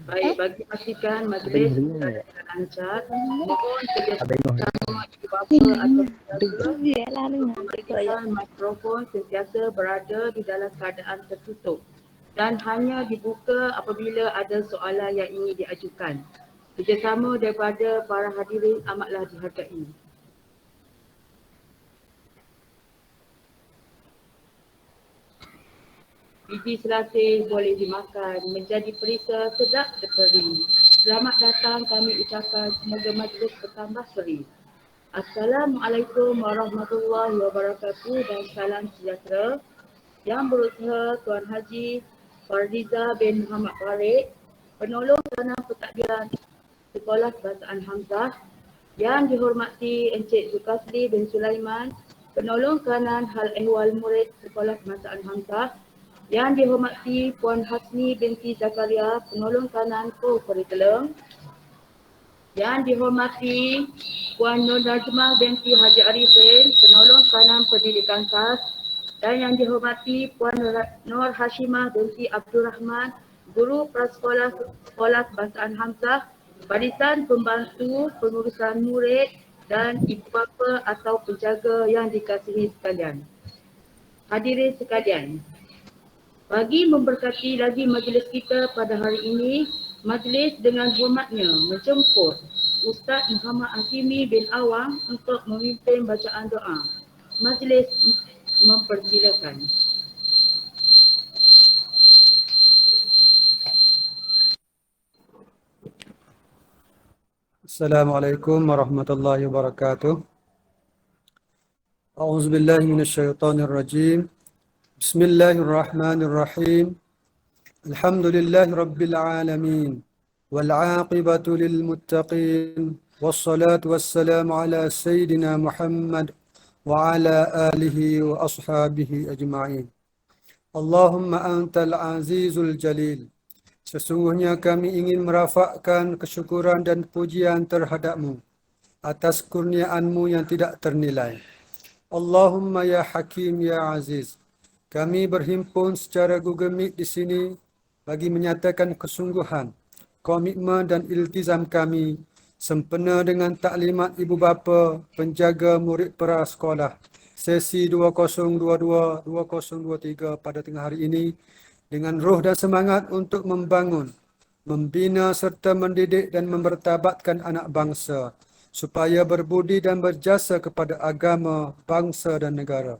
Baik, bagi pastikan majlis berjalan dengan lancar, mohon kerjasama ibu bapa atau penjaga memastikan mikrofon sentiasa berada di dalam keadaan tertutup dan hanya dibuka apabila ada soalan yang ingin diajukan. Kerjasama daripada para hadirin amatlah dihargai. Biji selasih boleh dimakan, menjadi perisa sedap terperi. Selamat datang kami ucapkan, semoga majlis bertambah seri. Assalamualaikum warahmatullahi wabarakatuh dan salam sejahtera. Yang berusaha Tuan Haji Fardiza bin Muhammad Farid, penolong tanam pentadbiran Sekolah Bahasaan Hamzah. Yang dihormati Encik Zulkifli bin Sulaiman, penolong kanan hal ehwal murid Sekolah Bahasaan Hamzah. Yang dihormati Puan Hasni binti Zakaria, penolong kanan co-curriculum. Yang dihormati Puan Nur Najmah binti Haji Arifin, penolong kanan pendidikan khas. Dan yang dihormati Puan Nur Hashimah binti Abdul Rahman, guru prasekolah Sekolah Bahasaan Hamzah, barisan pembantu pengurusan murid dan ibu bapa atau penjaga yang dikasihi sekalian. Hadirin sekalian, bagi memberkati lagi majlis kita pada hari ini, majlis dengan hormatnya menjemput Ustaz Muhammad Hakimi bin Awang untuk memimpin bacaan doa. Majlis mempersilakan. Assalamualaikum warahmatullahi wabarakatuh. A'udzu billahi minasyaitonir rajim. Bismillahirrahmanirrahim. Alhamdulillahi rabbil alamin. Wal 'aqibatu lil muttaqin. Wassalatu wassalamu ala sayyidina Muhammad wa ala alihi wa ashabihi ajma'in. Allahumma antal azizul jalil. Sesungguhnya kami ingin merafakkan kesyukuran dan pujian terhadap-Mu atas kurniaan-Mu yang tidak ternilai. Allahumma ya Hakim ya Aziz. Kami berhimpun secara gugemik di sini bagi menyatakan kesungguhan, komitmen dan iltizam kami sempena dengan taklimat ibu bapa penjaga murid prasekolah sesi 2022-2023 pada tengah hari ini dengan roh dan semangat untuk membangun, membina serta mendidik dan membertabatkan anak bangsa supaya berbudi dan berjasa kepada agama, bangsa dan negara.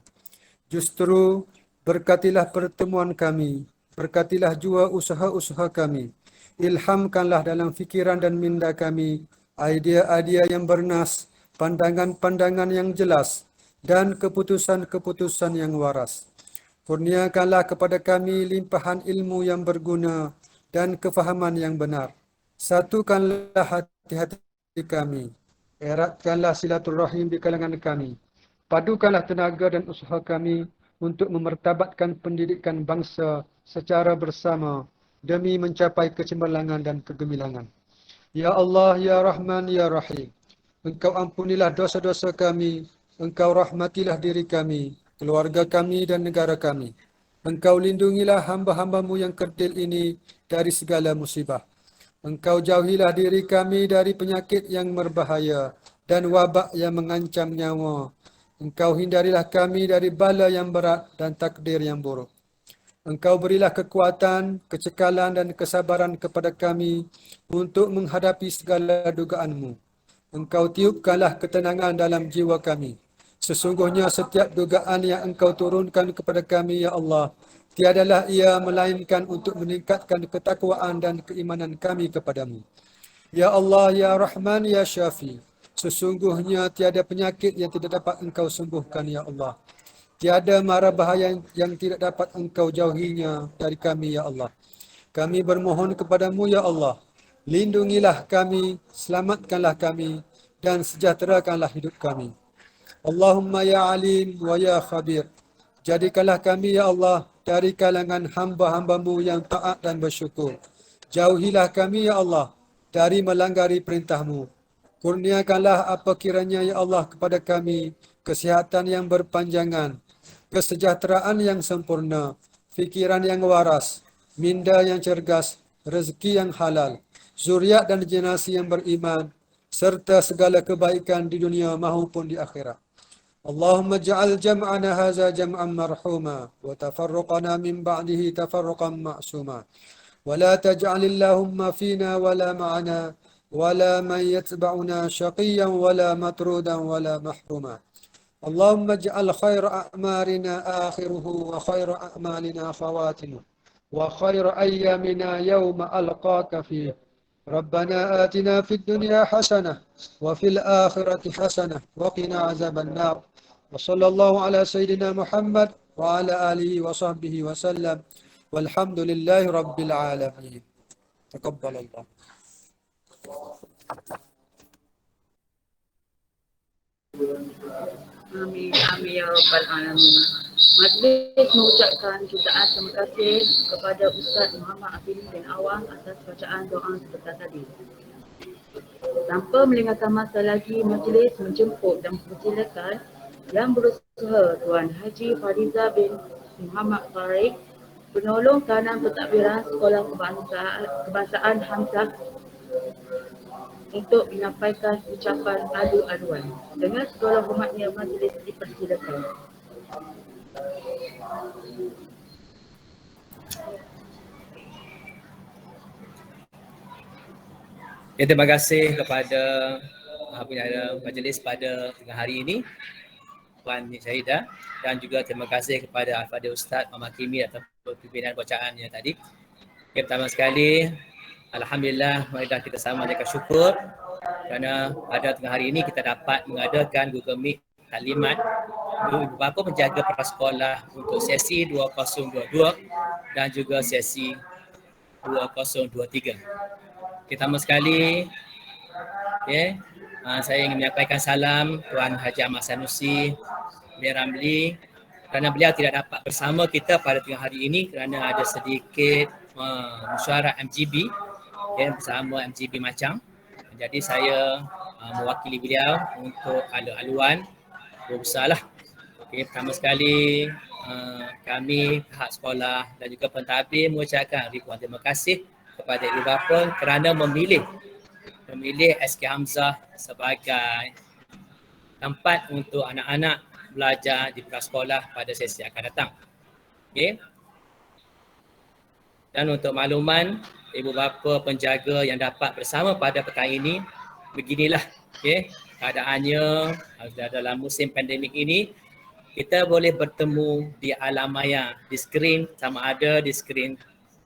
Justru berkatilah pertemuan kami, berkatilah jua usaha-usaha kami. Ilhamkanlah dalam fikiran dan minda kami idea-idea yang bernas, pandangan-pandangan yang jelas dan keputusan-keputusan yang waras. Kurniakanlah kepada kami limpahan ilmu yang berguna dan kefahaman yang benar. Satukanlah hati-hati kami. Eratkanlah silaturahim di kalangan kami. Padukanlah tenaga dan usaha kami untuk memertabatkan pendidikan bangsa secara bersama demi mencapai kecemerlangan dan kegemilangan. Ya Allah, Ya Rahman, Ya Rahim. Engkau ampunilah dosa-dosa kami. Engkau rahmatilah diri kami, keluarga kami dan negara kami. Engkau lindungilah hamba-hambamu yang kerdil ini dari segala musibah. Engkau jauhilah diri kami dari penyakit yang berbahaya dan wabak yang mengancam nyawa. Engkau hindarilah kami dari bala yang berat dan takdir yang buruk. Engkau berilah kekuatan, kecekalan dan kesabaran kepada kami untuk menghadapi segala dugaan-Mu. Engkau tiupkanlah ketenangan dalam jiwa kami. Sesungguhnya setiap dugaan yang Engkau turunkan kepada kami, Ya Allah, tiadalah ia melainkan untuk meningkatkan ketakwaan dan keimanan kami kepadamu. Ya Allah, Ya Rahman, Ya Syafi. Sesungguhnya tiada penyakit yang tidak dapat Engkau sembuhkan, Ya Allah. Tiada mara bahaya yang tidak dapat Engkau jauhinya dari kami, Ya Allah. Kami bermohon kepadamu, Ya Allah. Lindungilah kami, selamatkanlah kami, dan sejahterakanlah hidup kami. Allahumma ya alim wa ya khabir. Jadikanlah kami, Ya Allah, dari kalangan hamba-hambamu yang taat dan bersyukur. Jauhilah kami, Ya Allah, dari melanggari perintahmu. Kurniakanlah apa kiranya, Ya Allah, kepada kami kesihatan yang berpanjangan, kesejahteraan yang sempurna, fikiran yang waras, minda yang cergas, rezeki yang halal, zuriat dan generasi yang beriman, serta segala kebaikan di dunia maupun di akhirat. اللهم اجعل جمعنا هذا جمعا مرحوما وتفرقنا من بعده تفرقا معصوما ولا تجعل اللهم فينا ولا معنا ولا من يتبعنا شقيا ولا مطرودا ولا محروما اللهم اجعل خير أعمارنا آخره وخير أعمالنا خواتمه وخير أيامنا يوم ألقاك فيه ربنا آتنا في الدنيا حسنة وفي الآخرة حسنة وقنا عذاب النار وصلى الله على سيدنا محمد وعلى آله وصحبه وسلم والحمد لله رب العالمين. تقبل الله. Amin, amin ya rabbal alamin. Majlis mengucapkan jutaan terima kasih kepada Ustaz Muhammad Afini bin Awang atas bacaan doa sebentar tadi. Tanpa melengahkan masa lagi, majlis menjemput dan mempersilakan yang berusaha Tuan Haji Fariza bin Muhammad Farid, penolong tanam pentadbiran Sekolah Kebangsaan Hamzah, untuk menyampaikan ucapan adu-aduan. Dengan segala hormatnya, majlis dipersilakan. Ya, terima kasih kepada penyampaian majlis pada tengah hari ini, Puan Syahidah, dan juga terima kasih kepada Al-Fadhil Ustaz Muhammad Kimi atas pimpinan bacaannya tadi. Okay, pertama sekali, alhamdulillah, marilah kita sama mengucapkan syukur kerana pada tengah hari ini kita dapat mengadakan Google Meet taklimat ibu bapa penjaga prasekolah untuk sesi 2022 dan juga sesi 2023. Pertama sekali, saya ingin menyampaikan salam Tuan Haji Ahmad Sanusi bin Ramli kerana beliau tidak dapat bersama kita pada tengah hari ini kerana ada sedikit mesyuarat MGB bersama MGB Macang. Jadi saya mewakili beliau untuk alu-aluan berbesarlah. Pertama sekali kami pihak sekolah dan juga pentadbir mengucapkan ribuan terima kasih kepada ibu bapa kerana memilih SK Hamzah sebagai tempat untuk anak-anak belajar di prasekolah pada sesi akan datang. Dan untuk makluman ibu bapa penjaga yang dapat bersama pada petang ini, beginilah keadaannya dalam musim pandemik ini. Kita boleh bertemu di alam maya, di skrin, sama ada di skrin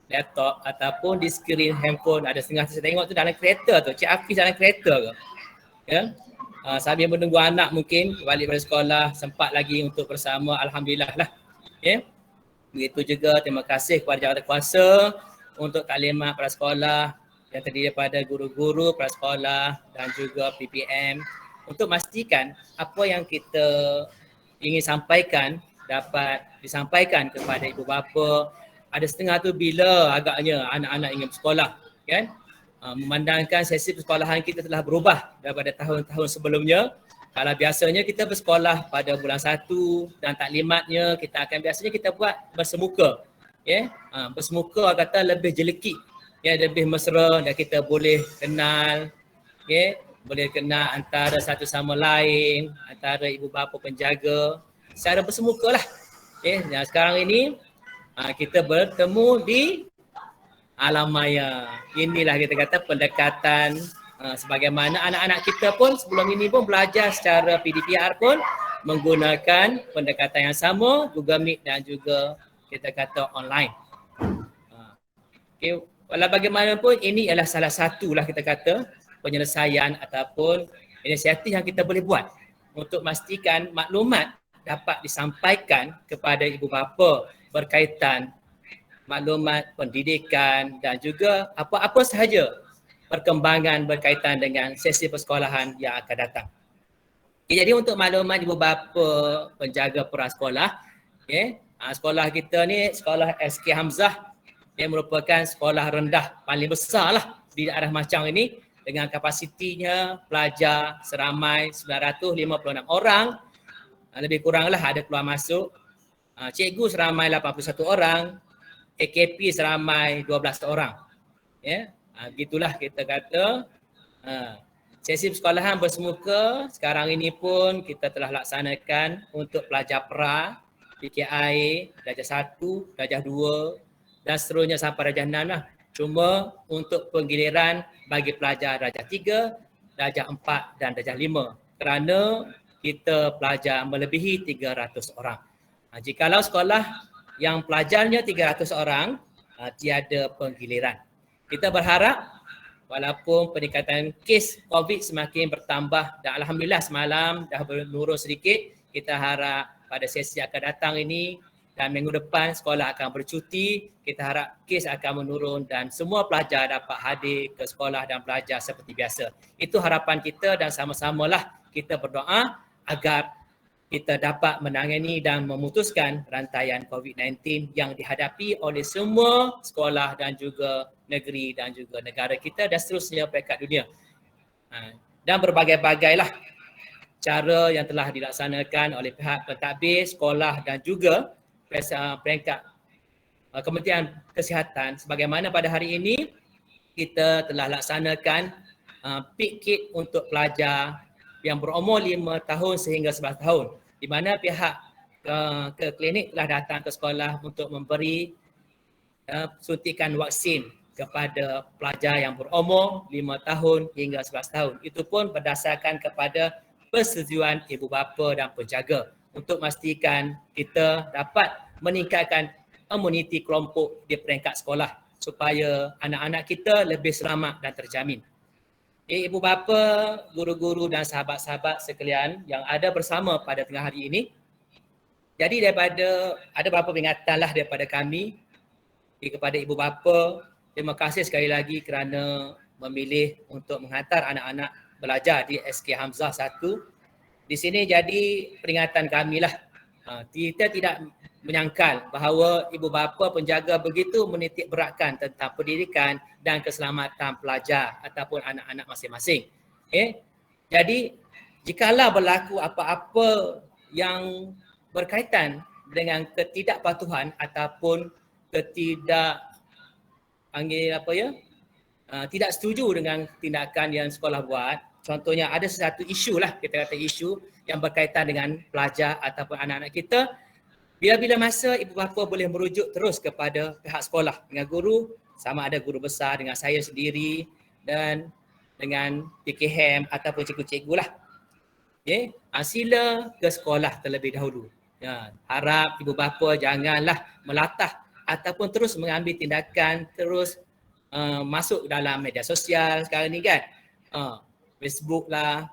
laptop ataupun di skrin handphone. Ada setengah saya tengok tu dalam kereta tu, Cik Hafiz dalam kereta ke. Sambil menunggu anak mungkin balik dari sekolah, sempat lagi untuk bersama, alhamdulillah lah. Begitu juga terima kasih kepada jawatankuasa untuk taklimat prasekolah yang terdiri daripada guru-guru prasekolah dan juga PPM untuk memastikan apa yang kita ingin sampaikan dapat disampaikan kepada ibu bapa. Ada setengah tu bila agaknya anak-anak ingin bersekolah, kan? Memandangkan sesi persekolahan kita telah berubah daripada tahun-tahun sebelumnya. Kalau biasanya kita bersekolah pada bulan 1 dan taklimatnya biasanya kita buat bersemuka. Bersemuka kata lebih jeleki, lebih mesra dan kita boleh kenal, boleh kenal antara satu sama lain, antara ibu bapa penjaga secara bersemuka lah. Dan sekarang ini kita bertemu di alam maya. Inilah kita kata pendekatan sebagaimana anak-anak kita pun sebelum ini pun belajar secara PDPR pun menggunakan pendekatan yang sama, Google Meet dan juga kita kata online. Walau bagaimanapun ini adalah salah satu lah kita kata penyelesaian ataupun inisiatif yang kita boleh buat untuk memastikan maklumat dapat disampaikan kepada ibu bapa berkaitan maklumat pendidikan dan juga apa-apa sahaja perkembangan berkaitan dengan sesi persekolahan yang akan datang. Jadi untuk maklumat ibu bapa penjaga prasekolah, sekolah kita ni sekolah SK Hamzah yang merupakan sekolah rendah paling besar lah di daerah Macang ini dengan kapasitinya pelajar seramai 956 orang, lebih kuranglah ada keluar masuk, cikgu seramai 81 orang, AKP seramai 12 orang. Ya, gitulah kita kata. Sesi persekolahan bersemuka sekarang ini pun kita telah laksanakan untuk pelajar pra, PKI, darjah 1, darjah 2 dan seterusnya sampai darjah 6 lah. Cuma untuk penggiliran bagi pelajar darjah 3, darjah 4 dan darjah 5 kerana kita pelajar melebihi 300 orang. Jikalau sekolah yang pelajarnya 300 orang, tiada penggiliran. Kita berharap walaupun peningkatan kes COVID semakin bertambah dan Alhamdulillah semalam dah menurun sedikit, kita harap pada sesi akan datang ini dan minggu depan sekolah akan bercuti, kita harap kes akan menurun dan semua pelajar dapat hadir ke sekolah dan belajar seperti biasa. Itu harapan kita dan sama-samalah kita berdoa agar kita dapat menangani dan memutuskan rantaian COVID-19 yang dihadapi oleh semua sekolah dan juga negeri dan juga negara kita dan seterusnya peringkat dunia. Dan berbagai-bagailah cara yang telah dilaksanakan oleh pihak pentadbir, sekolah dan juga peringkat Kementerian Kesihatan. Sebagaimana pada hari ini kita telah laksanakan PIK kit untuk pelajar yang berumur 5 tahun sehingga 11 tahun. Di mana pihak ke klinik telah datang ke sekolah untuk memberi suntikan vaksin kepada pelajar yang berumur 5 tahun hingga 11 tahun. Itu pun berdasarkan kepada persetujuan ibu bapa dan penjaga untuk memastikan kita dapat meningkatkan imuniti kelompok di peringkat sekolah supaya anak-anak kita lebih selamat dan terjamin. Ibu bapa, guru-guru dan sahabat-sahabat sekalian yang ada bersama pada tengah hari ini. Jadi ada beberapa peringatanlah daripada kami kepada ibu bapa. Terima kasih sekali lagi kerana memilih untuk menghantar anak-anak belajar di SK Hamzah 1. Di sini jadi peringatan kami lah. Kita tidak menyangkal bahawa ibu bapa penjaga begitu menitik beratkan tentang pendidikan dan keselamatan pelajar ataupun anak-anak masing-masing. Jadi jikalau berlaku apa-apa yang berkaitan dengan ketidakpatuhan ataupun tidak setuju dengan tindakan yang sekolah buat, contohnya ada satu isu lah, kita kata isu yang berkaitan dengan pelajar ataupun anak-anak kita, bila-bila masa ibu bapa boleh merujuk terus kepada pihak sekolah dengan guru, sama ada guru besar dengan saya sendiri dan dengan PKM ataupun cikgu-cikgu lah. Sila ke sekolah terlebih dahulu. Harap ibu bapa janganlah melatah ataupun terus mengambil tindakan, terus masuk dalam media sosial sekarang ni kan. Facebook lah,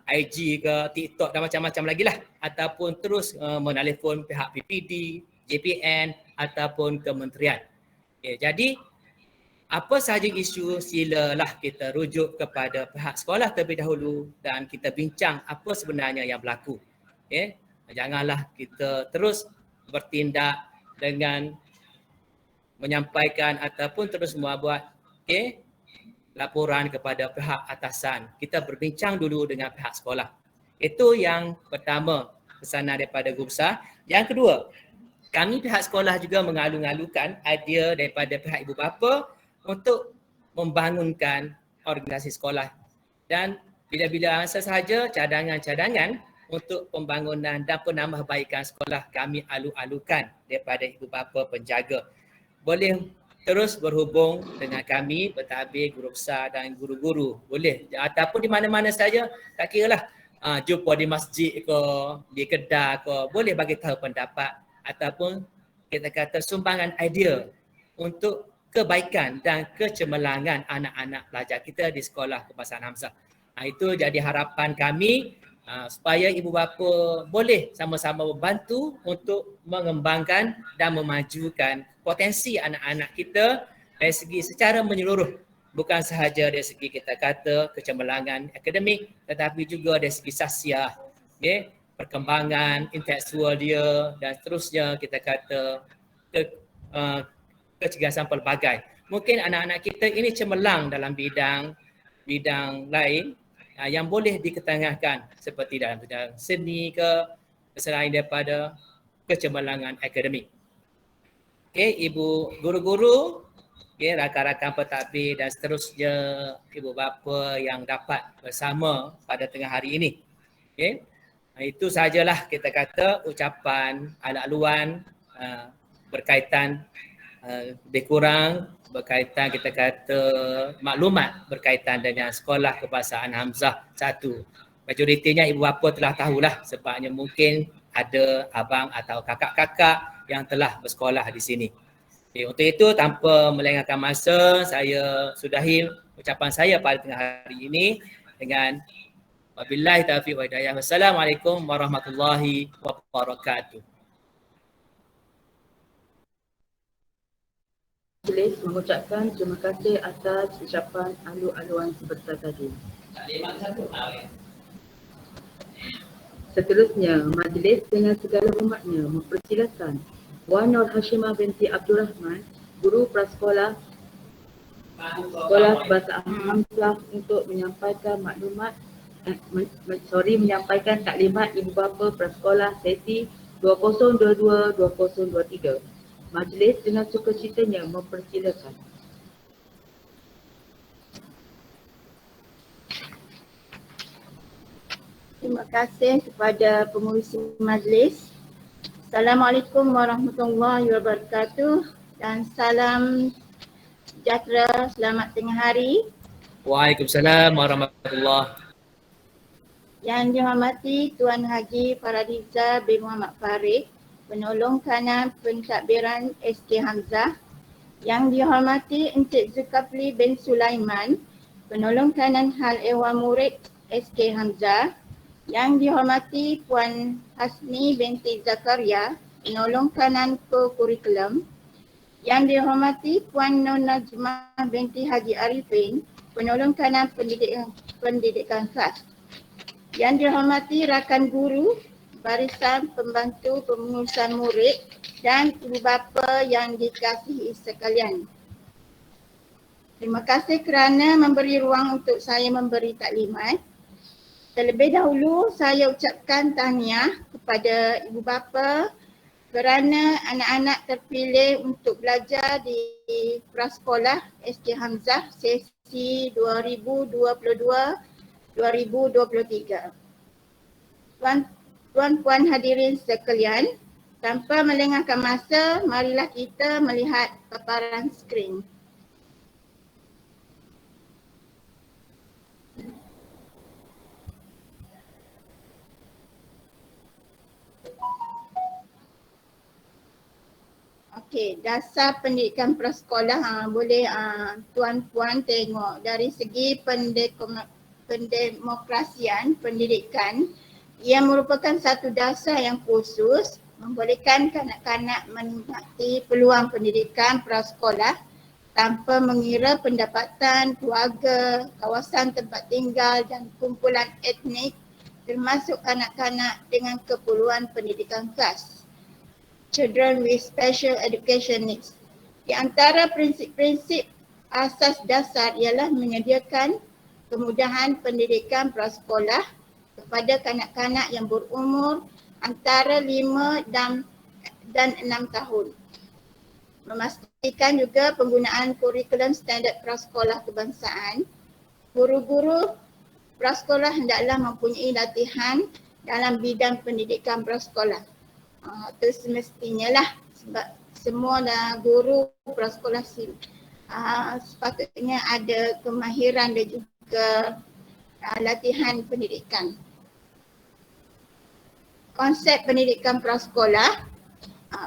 IG ke, TikTok dan macam-macam lagi lah. Ataupun terus menelefon pihak PPD, JPN ataupun kementerian. Jadi apa sahaja isu silalah kita rujuk kepada pihak sekolah terlebih dahulu dan kita bincang apa sebenarnya yang berlaku. Janganlah kita terus bertindak dengan menyampaikan ataupun terus membuat laporan kepada pihak atasan. Kita berbincang dulu dengan pihak sekolah. Itu yang pertama, pesanan daripada guru besar. Yang kedua, kami pihak sekolah juga mengalu-alukan idea daripada pihak ibu bapa untuk membangunkan organisasi sekolah. Dan bila-bila masa sahaja cadangan-cadangan untuk pembangunan dan penambahbaikan sekolah kami alu-alukan daripada ibu bapa penjaga. Boleh terus berhubung dengan kami, pentadbir, guru besar dan guru-guru. Boleh. Ataupun di mana-mana saja, tak kira lah. Jumpa di masjid ke, di kedai ke, boleh bagi tahu pendapat ataupun kita kata sumbangan idea untuk kebaikan dan kecemerlangan anak-anak pelajar kita di sekolah Kebangsaan Hamzah. Itu jadi harapan kami supaya ibu bapa boleh sama-sama membantu untuk mengembangkan dan memajukan potensi anak-anak kita dari segi secara menyeluruh, bukan sahaja dari segi kita kata kecemerlangan akademik tetapi juga dari segi sasiah, perkembangan intelektual dia dan seterusnya kita kata kecergasan pelbagai. Mungkin anak-anak kita ini cemerlang dalam bidang lain yang boleh diketengahkan seperti dalam bidang seni ke selain daripada kecemerlangan akademik. Ibu guru-guru okay, rakan-rakan pentadbir dan seterusnya, ibu bapa yang dapat bersama pada tengah hari ini. Okay. Itu sajalah kita kata ucapan anak luan berkaitan lebih kurang berkaitan kita kata maklumat berkaitan dengan sekolah kebahasaan Hamzah 1. Majoritinya ibu bapa telah tahulah sebabnya mungkin ada abang atau kakak-kakak yang telah bersekolah di sini. Okay, untuk itu tanpa melengahkan masa, saya sudahi ucapan saya pada tengah hari ini dengan wabillahi taufiq wa hidayah. Wassalamualaikum warahmatullahi wabarakatuh. Majlis mengucapkan terima kasih atas ucapan alu-aluan sebentar tadi. Seterusnya, majlis dengan segala hormatnya mempersilakan Wan Nur Hashimah binti Abdul Rahman, guru prasekolah Sekolah Kebahasaan Hamzah untuk menyampaikan maklumat menyampaikan taklimat ibu bapa prasekolah sesi 2022-2023. Majlis dengan sukacitanya mempersilakan. Terima kasih kepada pengurusi majlis. Assalamualaikum warahmatullahi wabarakatuh dan salam sejahtera, selamat tengah hari. Waalaikumsalam warahmatullahi. Yang dihormati Tuan Haji Faradiza bin Muhammad Farid, penolong kanan pentadbiran SK Hamzah. Yang dihormati Encik Zulkifli bin Sulaiman, penolong kanan hal ehwal murid SK Hamzah. Yang dihormati Puan Hasni binti Zakaria, penolong kanan kurikulum. Yang dihormati Puan Nur Najmah binti Haji Arifin, penolong kanan pendidikan khas. Yang dihormati rakan guru, barisan pembantu pengurusan murid dan ibu bapa yang dikasihi sekalian. Terima kasih kerana memberi ruang untuk saya memberi taklimat. Terlebih dahulu saya ucapkan tahniah kepada ibu bapa kerana anak-anak terpilih untuk belajar di prasekolah SK Hamzah sesi 2022-2023. Tuan-puan hadirin sekalian, tanpa melengahkan masa, marilah kita melihat paparan skrin. Okey, dasar pendidikan prasekolah boleh tuan-puan tengok dari segi pendemokrasian pendidikan. Ia merupakan satu dasar yang khusus membolehkan kanak-kanak menikmati peluang pendidikan prasekolah tanpa mengira pendapatan, keluarga, kawasan tempat tinggal dan kumpulan etnik termasuk kanak-kanak dengan keperluan pendidikan khas. Children with Special Education Needs. Di antara prinsip-prinsip asas dasar ialah menyediakan kemudahan pendidikan prasekolah kepada kanak-kanak yang berumur antara 5 dan 6 tahun. Memastikan juga penggunaan kurikulum standard prasekolah kebangsaan. Guru-guru prasekolah hendaklah mempunyai latihan dalam bidang pendidikan prasekolah. Itu semestinya lah sebab semua guru prasekolah sepatutnya ada kemahiran dan juga latihan pendidikan. Konsep pendidikan prasekolah.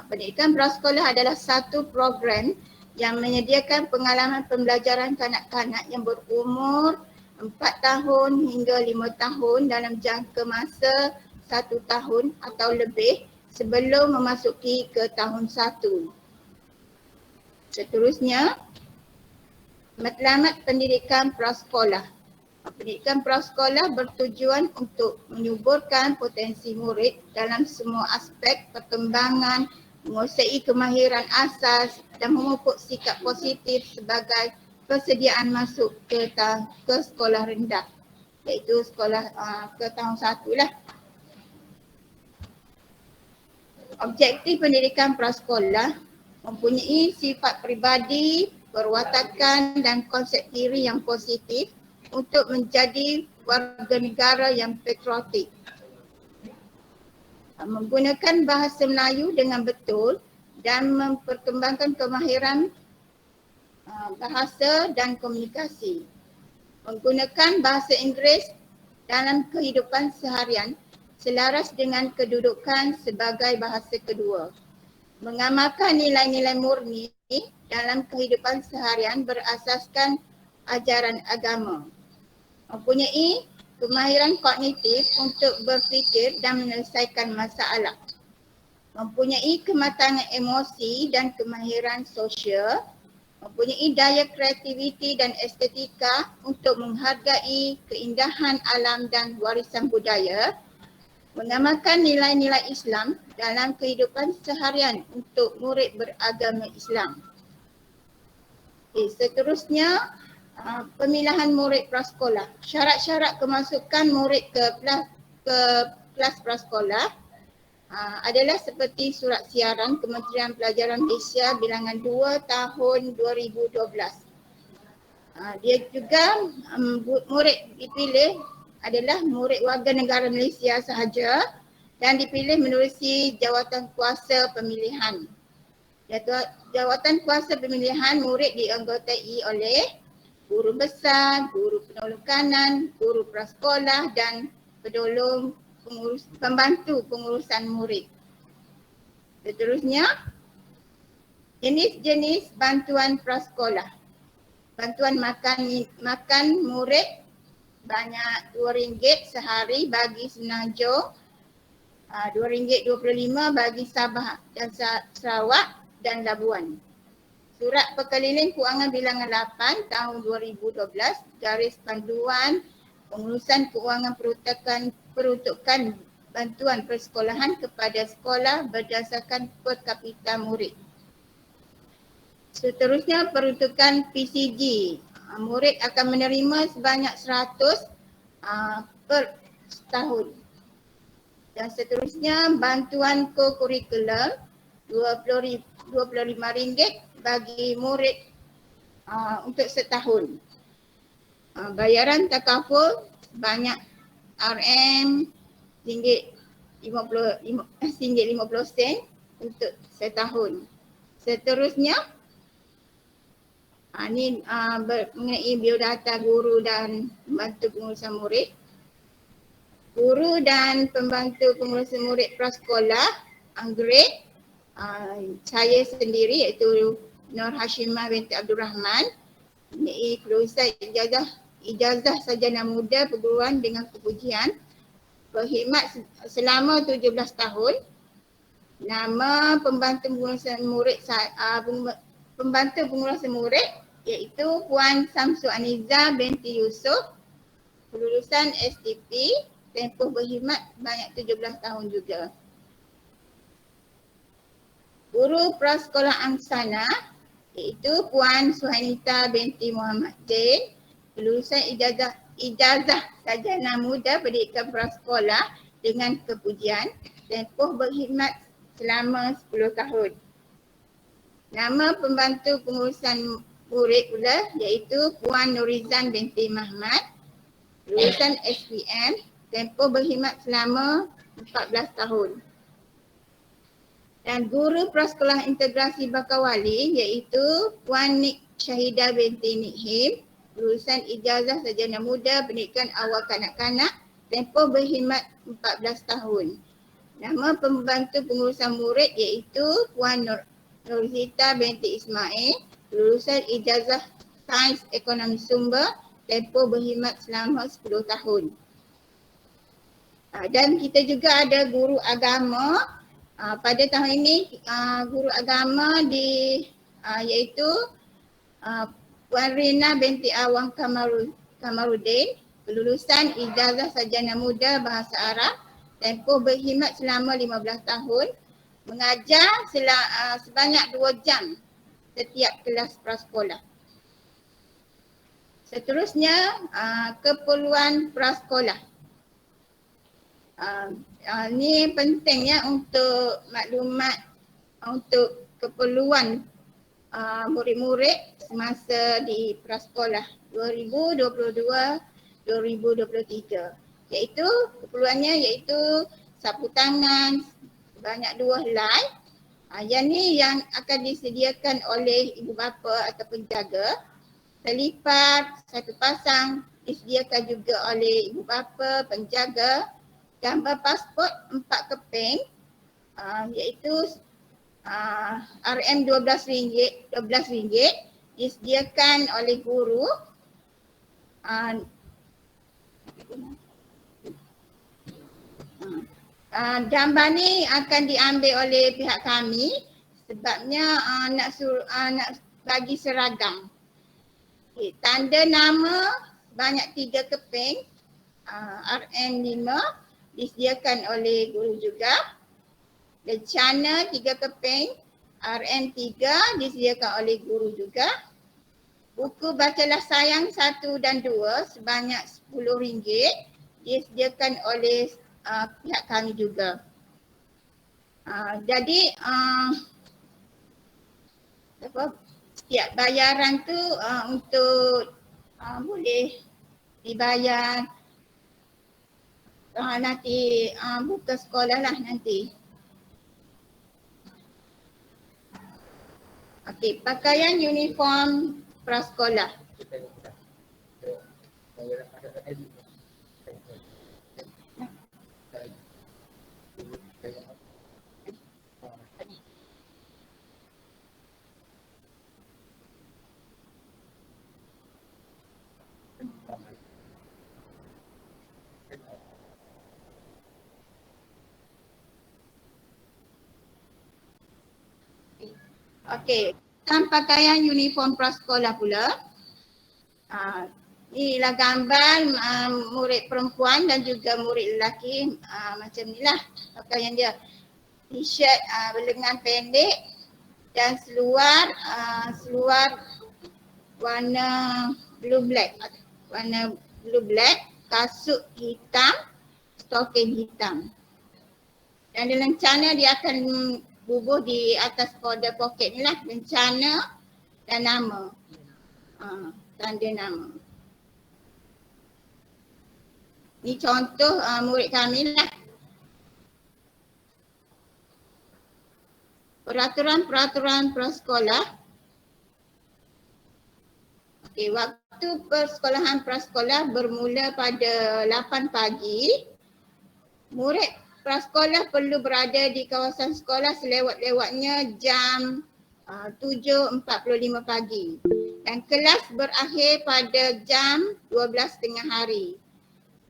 Pendidikan prasekolah adalah satu program yang menyediakan pengalaman pembelajaran kanak-kanak yang berumur 4 tahun hingga 5 tahun dalam jangka masa 1 tahun atau lebih sebelum memasuki ke tahun 1. Seterusnya, matlamat pendidikan prasekolah. Pendidikan prasekolah bertujuan untuk menyuburkan potensi murid dalam semua aspek perkembangan, menguasai kemahiran asas dan memupuk sikap positif sebagai persediaan masuk ke sekolah rendah, iaitu sekolah ke tahun 1 lah. Objektif pendidikan prasekolah mempunyai sifat peribadi, perwatakan dan konsep diri yang positif untuk menjadi warga negara yang patriotik. Menggunakan bahasa Melayu dengan betul dan memperkembangkan kemahiran bahasa dan komunikasi. Menggunakan bahasa Inggeris dalam kehidupan seharian selaras dengan kedudukan sebagai bahasa kedua. Mengamalkan nilai-nilai murni dalam kehidupan seharian berasaskan ajaran agama. Mempunyai kemahiran kognitif untuk berfikir dan menyelesaikan masalah. Mempunyai kematangan emosi dan kemahiran sosial. Mempunyai daya kreativiti dan estetika untuk menghargai keindahan alam dan warisan budaya. Mengamalkan nilai-nilai Islam dalam kehidupan seharian untuk murid beragama Islam. Seterusnya, pemilihan murid prasekolah. Syarat-syarat kemasukan murid ke kelas prasekolah adalah seperti surat siaran Kementerian Pelajaran Malaysia bilangan 2 tahun 2012. Dia juga murid dipilih adalah murid warga negara Malaysia sahaja dan dipilih menerusi jawatan kuasa pemilihan. Jawatan kuasa pemilihan murid dianggotai oleh guru besar, guru penolong kanan, guru prasekolah dan pembantu pengurusan murid. Seterusnya, jenis-jenis bantuan prasekolah. Bantuan makan murid banyak RM2 sehari bagi Semenanjung, RM2.25 bagi Sabah dan Sarawak dan Labuan. Surat Perkeliling Kewangan bilangan 8 tahun 2012 garis panduan pengurusan kewangan peruntukan bantuan persekolahan kepada sekolah berdasarkan per kapita murid. Seterusnya peruntukan PCG. Murid akan menerima sebanyak 100 per tahun. Dan seterusnya bantuan co-curricular RM25 bagi murid untuk setahun. Bayaran takaful banyak RM50 untuk setahun. Seterusnya ini mengenai biodata guru dan pembantu pengurusan murid. Guru dan pembantu pengurusan murid prasekolah grade saya sendiri iaitu Nur Hashimah binti Abdul Rahman, mengenai kelulusan ijazah sarjana muda perguruan dengan kepujian, berkhidmat selama 17 tahun. Nama pembantu pengurusan murid iaitu Puan Samsu Aniza binti Yusof, kelulusan STP, tempoh berkhidmat banyak 17 tahun juga. Guru prasekolah angsana iaitu Puan Suhainita binti Muhammad Zain, kelulusan ijazah sarjana muda pendidikan prasekolah dengan kepujian, tempoh berkhidmat selama 10 tahun. Nama pembantu pengurusan murid pula iaitu Puan Nurizan binti Mahmad, lulusan SPM, tempoh berkhidmat selama 14 tahun. Dan guru prasekolah integrasi Bakawali iaitu Puan Nik Syahidah binti Nikhim, lulusan ijazah sarjana muda pendidikan awal kanak-kanak, tempoh berkhidmat 14 tahun. Nama pembantu pengurusan murid iaitu Puan Nurzita binti Ismail, lulusan ijazah Sains Ekonomi Sumber, tempoh berkhidmat selama 10 tahun. Dan kita juga ada guru agama. Pada tahun ini guru agama iaitu Puan Rina binti Awang Kamarudin, kelulusan ijazah sarjana muda bahasa Arab, tempoh berkhidmat selama 15 tahun, mengajar sebanyak 2 jam setiap kelas prasekolah. Seterusnya, keperluan prasekolah. Ini penting ya untuk maklumat untuk keperluan murid-murid semasa di prasekolah 2022-2023. Iaitu keperluannya iaitu sapu tangan sebanyak 2 helai. Yang ni yang akan disediakan oleh ibu bapa atau penjaga. Selipat 1 pasang disediakan juga oleh ibu bapa, penjaga. Gambar pasport 4 keping iaitu RM12 disediakan oleh guru. Gambar ni akan diambil oleh pihak kami sebabnya nak bagi seragam. Tanda nama banyak 3 keping RM5 disediakan oleh guru juga. Lencana 3 keping RM3 disediakan oleh guru juga. Buku Bacalah Sayang 1 dan 2 sebanyak RM10 disediakan oleh pihak kami juga. Jadi setiap bayaran tu untuk boleh dibayar nanti buka sekolah lah nanti. Okey, pakaian uniform prasekolah. Okey, tentang pakaian uniform prasekolah pula. Inilah gambar murid perempuan dan juga murid lelaki macam inilah pakaian dia. T-shirt berlengan pendek dan seluar warna blue black, kasut hitam, stoking hitam. Dan di lencana dia akan bubuh di atas border poket ni lah, lencana dan nama. Tanda nama. Ni contoh murid kami lah. Peraturan prasekolah. Okey, waktu persekolahan prasekolah bermula pada 8 pagi. Murid prasekolah perlu berada di kawasan sekolah selewat-lewatnya jam 7.45 pagi. Dan kelas berakhir pada jam 12.30 hari.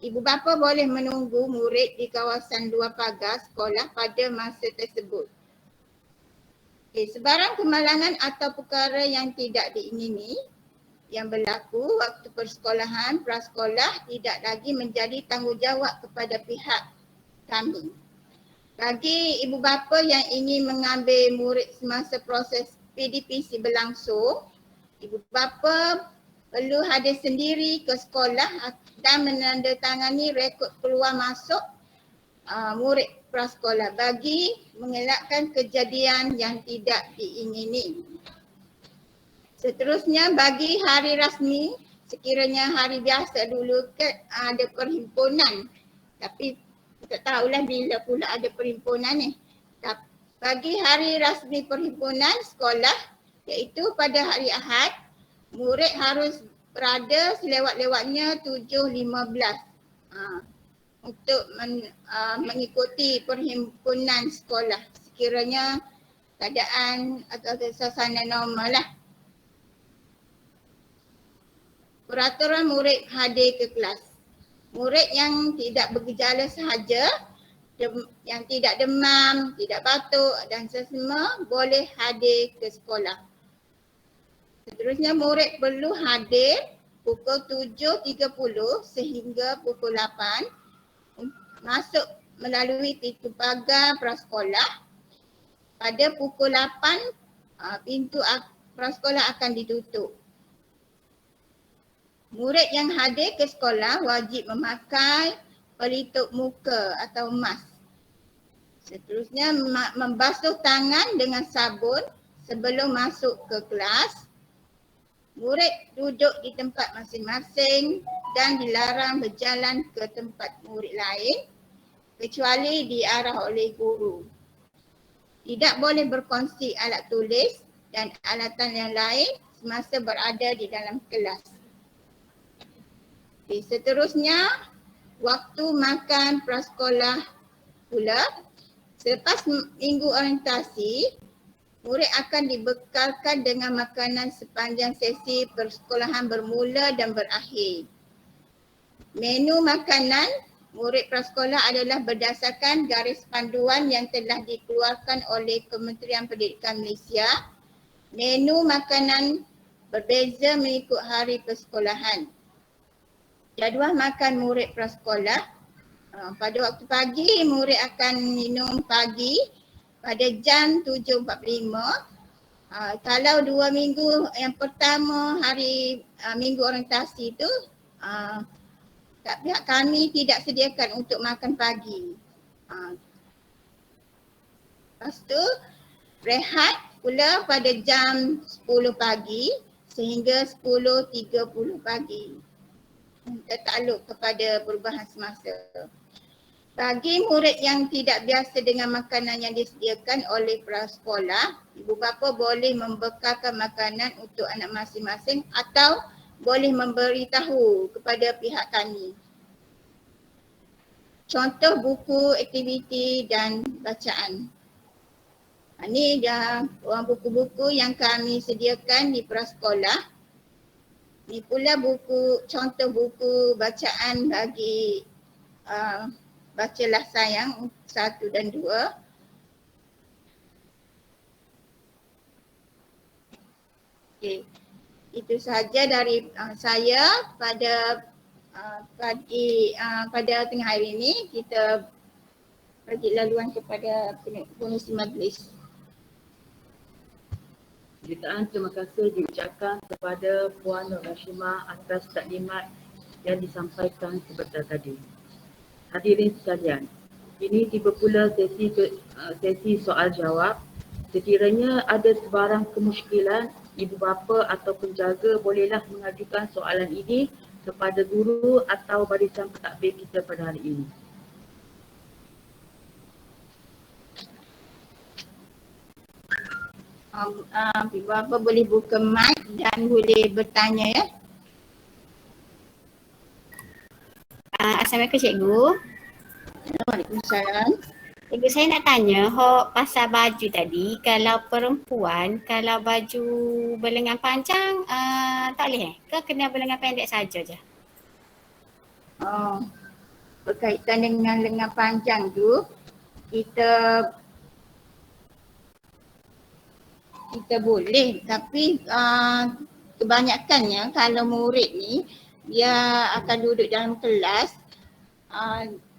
Ibu bapa boleh menunggu murid di kawasan luar pagar sekolah pada masa tersebut. Okay, sebarang kemalangan atau perkara yang tidak diingini yang berlaku waktu persekolahan prasekolah tidak lagi menjadi tanggungjawab kepada pihak kami. Bagi ibu bapa yang ingin mengambil murid semasa proses PDPC berlangsung, ibu bapa perlu hadir sendiri ke sekolah dan menandatangani rekod keluar masuk murid prasekolah bagi mengelakkan kejadian yang tidak diingini. Seterusnya bagi hari rasmi, sekiranya hari biasa dulu ada perhimpunan, tapi tak tahulah bila pula ada perhimpunan ni. Bagi hari rasmi perhimpunan sekolah iaitu pada hari Ahad, murid harus berada selewat-lewatnya 7.15 untuk mengikuti perhimpunan sekolah sekiranya keadaan atau suasana normal lah. Peraturan murid hadir ke kelas. Murid yang tidak bergejala sahaja, yang tidak demam, tidak batuk dan sesama boleh hadir ke sekolah. Seterusnya murid perlu hadir pukul 7.30 sehingga pukul 8 masuk melalui pintu pagar prasekolah. Pada pukul 8 pintu prasekolah akan ditutup. Murid yang hadir ke sekolah wajib memakai pelitup muka atau mask. Seterusnya membasuh tangan dengan sabun sebelum masuk ke kelas. Murid duduk di tempat masing-masing dan dilarang berjalan ke tempat murid lain kecuali diarah oleh guru. Tidak boleh berkongsi alat tulis dan alatan yang lain semasa berada di dalam kelas. Okay, seterusnya, waktu makan prasekolah pula. Selepas minggu orientasi, murid akan dibekalkan dengan makanan sepanjang sesi persekolahan bermula dan berakhir. Menu makanan murid prasekolah adalah berdasarkan garis panduan yang telah dikeluarkan oleh Kementerian Pendidikan Malaysia. Menu makanan berbeza mengikut hari persekolahan. Jadual makan murid prasekolah, pada waktu pagi murid akan minum pagi pada jam 7.45. Kalau 2 minggu yang pertama hari minggu orientasi tu, pihak kami tidak sediakan untuk makan pagi. Lepas tu rehat pula pada jam 10 pagi sehingga 10.30 pagi. Tertakluk kepada perubahan semasa. Bagi murid yang tidak biasa dengan makanan yang disediakan oleh prasekolah, ibu bapa boleh membekalkan makanan untuk anak masing-masing atau boleh memberitahu kepada pihak kami. Contoh buku, aktiviti dan bacaan. Ini dah buku-buku yang kami sediakan di prasekolah. Ini pula contoh buku bacaan bagi Bacalah Sayang 1 dan 2. Okay. Itu sahaja dari saya pada tengah hari ini. Kita bagi laluan kepada pengurusi majlis. Jutaan terima kasih diucapkan kepada Puan Nur Hashimah atas taklimat yang disampaikan sebentar tadi. Hadirin sekalian, ini tiba pula sesi soal jawab. Sekiranya ada sebarang kemusykilan, ibu bapa atau penjaga bolehlah mengajukan soalan ini kepada guru atau barisan pentadbir kita pada hari ini. Ibu bapa boleh buka mic dan boleh bertanya ya. Assalamualaikum cikgu. Waalaikumsalam. Cikgu, saya nak tanya pasal baju tadi. Kalau perempuan, kalau baju berlengan panjang tak boleh ke kena berlengan pendek saja je? Berkaitan dengan lengan panjang tu, kita boleh, tapi kebanyakannya kalau murid ni dia akan duduk dalam kelas,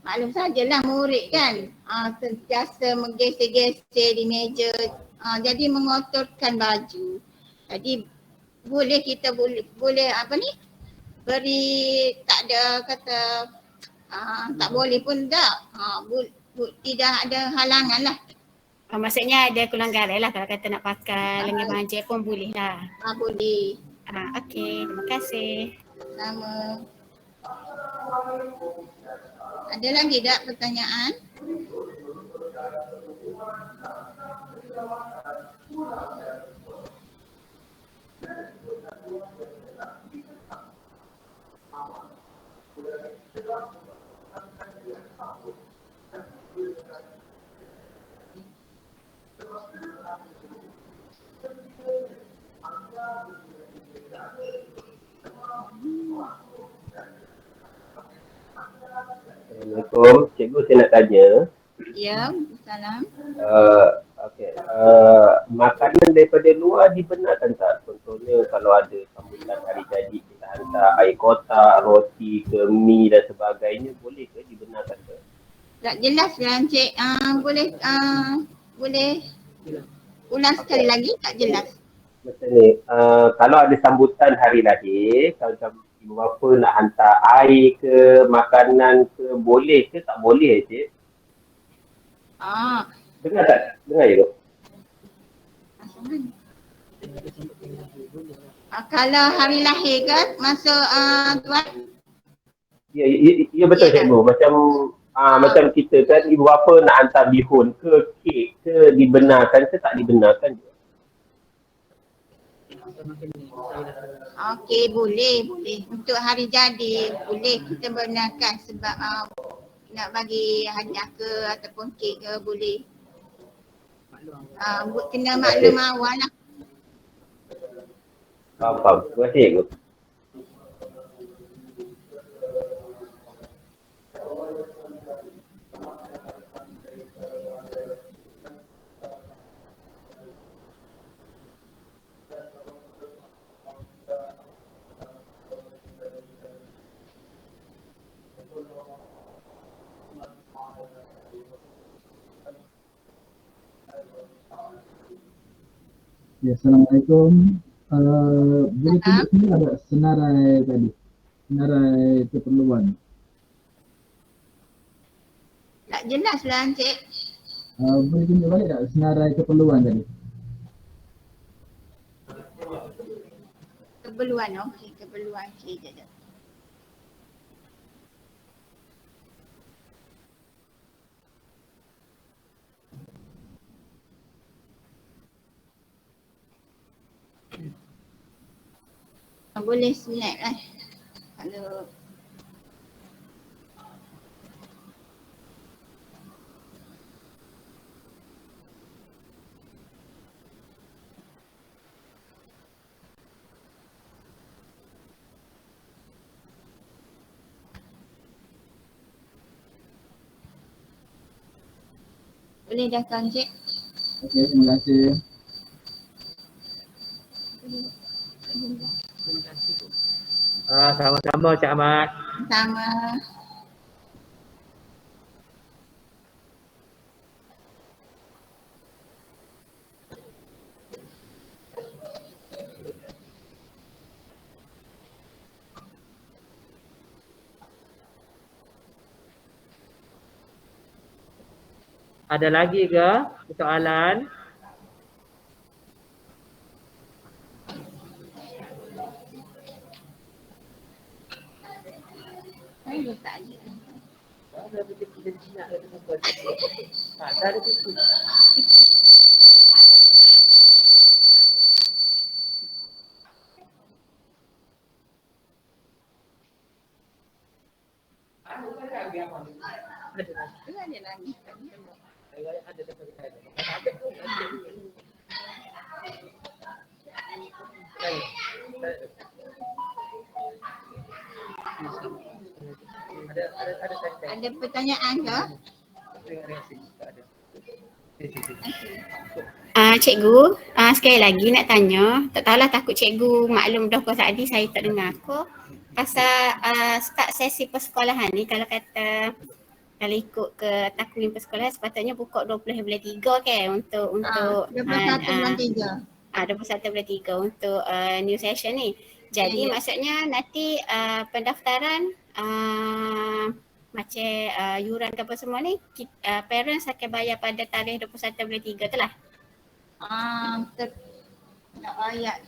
maklum sajalah murid kan, sentiasa menggeser-geser di meja, jadi mengotorkan baju. Jadi kita boleh beri, tak ada kata tak boleh pun tak, tidak ada halangan lah. Maksudnya ada kelonggaran lah kalau kata nak pakai lengan panjang pun boleh lah. Boleh. Okey, terima kasih. Sama. Ada lagi tak pertanyaan? Assalamualaikum. Cikgu, saya nak tanya. Ya, salam. Okey. Makanan daripada luar dibenarkan tak? Contohnya kalau ada sambutan hari jadi kita hantar air kotak, roti ke mi dan sebagainya, boleh ke dibenarkan ke? Tak jelas lah Encik. Boleh ulang sekali lagi, tak jelas. Macam ni, kalau ada sambutan hari lahir, kalau ibu bapa nak hantar air ke, makanan ke, boleh ke tak boleh Cik? Dengar tak? Dengar je tu. Kalau hari lahir ke masuk Tuan? Ya betul Ya. cikgu. Macam kita kan ibu bapa nak hantar bihun ke kek ke dibenarkan ke tak dibenarkan. Okey, boleh. Untuk hari jadi boleh kita benarkan sebab nak bagi hadiah ke ataupun kek ke boleh. Kena maklum awal lah. Faham. Terima kasih cikgu. Ya, Assalamualaikum. Boleh tunjuk sini ada senarai tadi, senarai keperluan. Tak jelas lah Encik. Boleh tunjuk balik tak senarai keperluan tadi? Keperluan, okey, keperluan. Okey, jap. Boleh snap lah. Kalau boleh dah kan Cik? Okey, terima kasih. Sama-sama Cik Ahmad. Sama. Ada lagi ke soalan? Saya tak ada. Ada lagi. Ada pertanyaan ke? Cikgu, sekali lagi nak tanya, tak tahulah takut cikgu maklum dah kau tadi saya tak dengar aku. Pasal start sesi persekolahan ni kalau ikut ke takwim persekolahan sepatutnya buka 20 bulan 3 kan untuk 21 bulan 3. 21 bulan 3 untuk new session ni. Jadi maksudnya nanti pendaftaran macam yuran ke apa semua ni parents akan bayar pada tarikh 21 bulan 3 tu lah. Ayat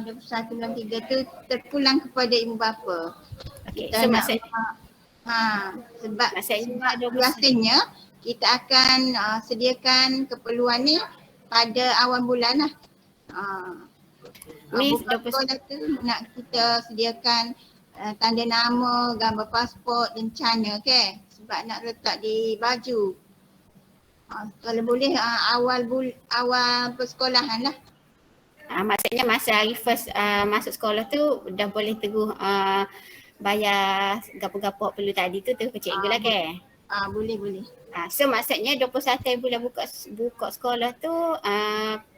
21 bulan 3 tu terpulang kepada ibu bapa. Okay, Kita so nak sebab biasanya kita akan sediakan keperluan ni pada awal bulan lah. Beberapa tu nak kita sediakan tanda nama, gambar pasport, rencana ke sebab nak letak di baju. Kalau boleh awal persekolahan lah. Maksudnya masa hari first masuk sekolah tu dah boleh teguh bayar gapo-gapo perlu tadi tu ke cikgu lah ke? Boleh. So maksudnya 21 bulan buka sekolah tu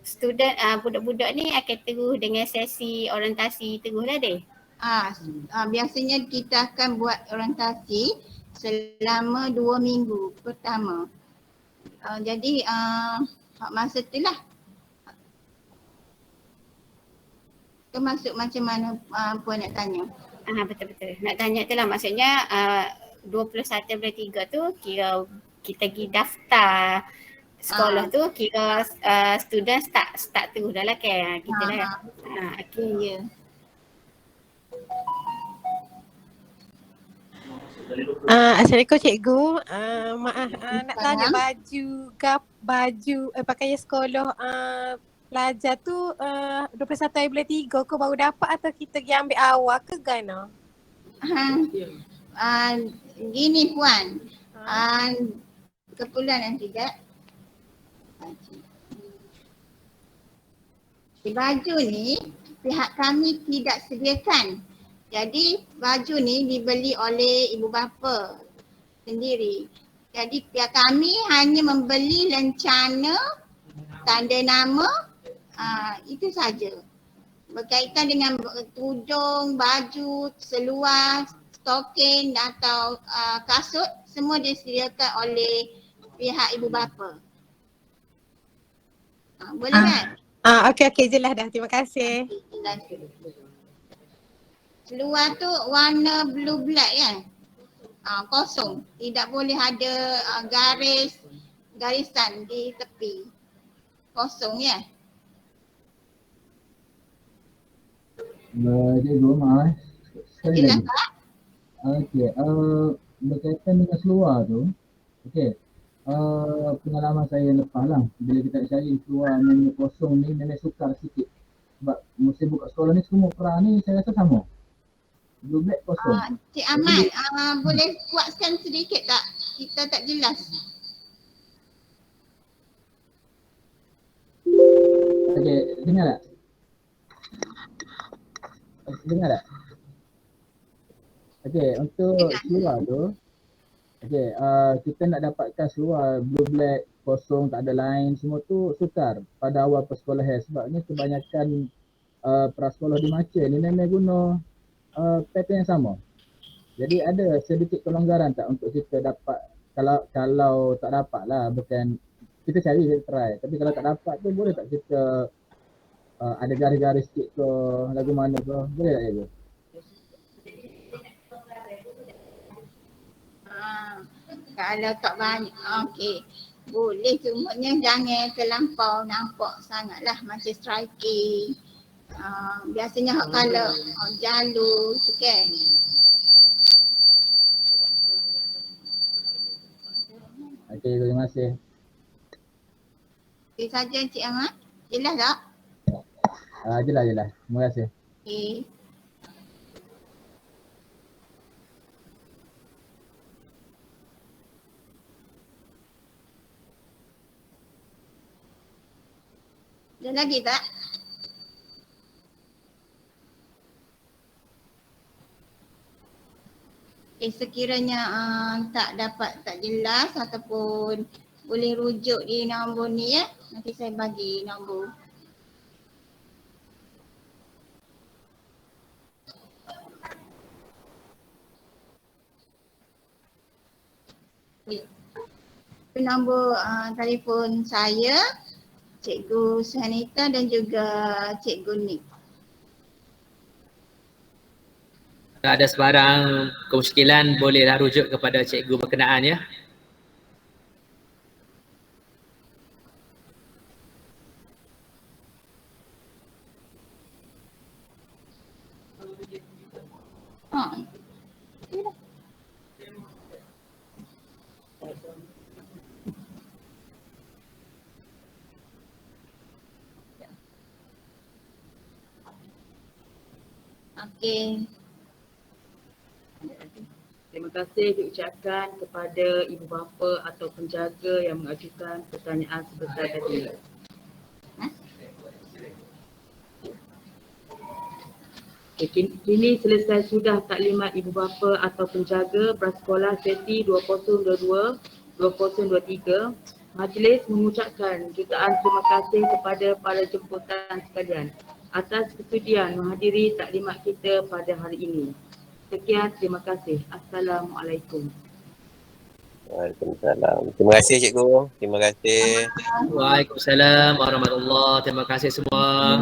student budak-budak ni akan teguh dengan sesi orientasi teguh lah deh. Biasanya kita akan buat orientasi selama 2 minggu pertama. Jadi masa tu lah. Termasuk macam mana Puan nak tanya? Betul-betul. Nak tanya tu lah maksudnya 21 bulan 3 tu kira kita pergi daftar sekolah tu kira student start tu dah lah kan kita dah. Okey ya. Assalamualaikum cikgu. Maaf nak tanya baju pakaian sekolah pelajar tu 21 hari bulan 3 kau baru dapat atau kita pergi ambil awal ke gana? Gini Puan. Keperluan tidak. Baju ni pihak kami tidak sediakan. Jadi baju ni dibeli oleh ibu bapa sendiri. Jadi pihak kami hanya membeli lencana, tanda nama, itu saja. Berkaitan dengan tudung, baju, seluar, stokin atau kasut, semua disediakan oleh pihak ibu bapa. Boleh kan? Okey jelas dah. Terima kasih. Seluar tu warna blue black kan? Kosong. Tidak boleh ada garisan di tepi. Kosong ya? Cikgu maaf. Sekali Jelas lagi. tak? Okey, berkaitan dengan seluar tu, okey. Pengalaman saya lepas lah, bila kita cari seluar yang kosong ni memang sukar sikit. Sebab musim buka sekolah ni semua perang ni saya rasa sama. Blue black kosong. Cik Ahmad, boleh kuatkan sedikit tak? Kita tak jelas. Okey, dengar tak? Dengar tak? Okey, untuk seluar tu, okey, kita nak dapatkan seluar blue black, kosong, tak ada line, semua tu sukar pada awal persekolahan sebabnya kebanyakan prasekolah di Maca ni memang guna pattern yang sama. Jadi ada sedikit kelonggaran tak untuk kita dapat, kalau tak dapat lah, bukan kita cari, kita try. Tapi kalau tak dapat tu boleh tak kita ada garis-garis sikit ke lagu mana ke, boleh tak cikgu? Kalau tak banyak, okey. Boleh, cumanya jangan terlampau nampak sangatlah macam striking. Biasanya kalau jalur tu kan. Okey, terima kasih. Okey saja Cik Ahmad. Jelas tak? Jelas. Terima kasih. Okey. Ada lagi tak? Sekiranya tak jelas ataupun boleh rujuk di nombor ni ya. Nanti saya bagi nombor. Itu nombor telefon saya, Cikgu Suhanita dan juga Cikgu Nik. Kalau ada sebarang kemusykilan bolehlah rujuk kepada cikgu berkenaan ya. Okey. Terima kasih diucapkan kepada ibu bapa atau penjaga yang mengajukan pertanyaan sebesar tadi. Kini selesai sudah taklimat ibu bapa atau penjaga prasekolah sesi 2022-2023. Majlis mengucapkan jutaan terima kasih kepada para jemputan sekalian atas kesudian menghadiri taklimat kita pada hari ini. Sekian, terima kasih. Assalamualaikum. Waalaikumsalam. Terima kasih cikgu. Terima kasih. Waalaikumsalam warahmatullahi. Terima kasih semua.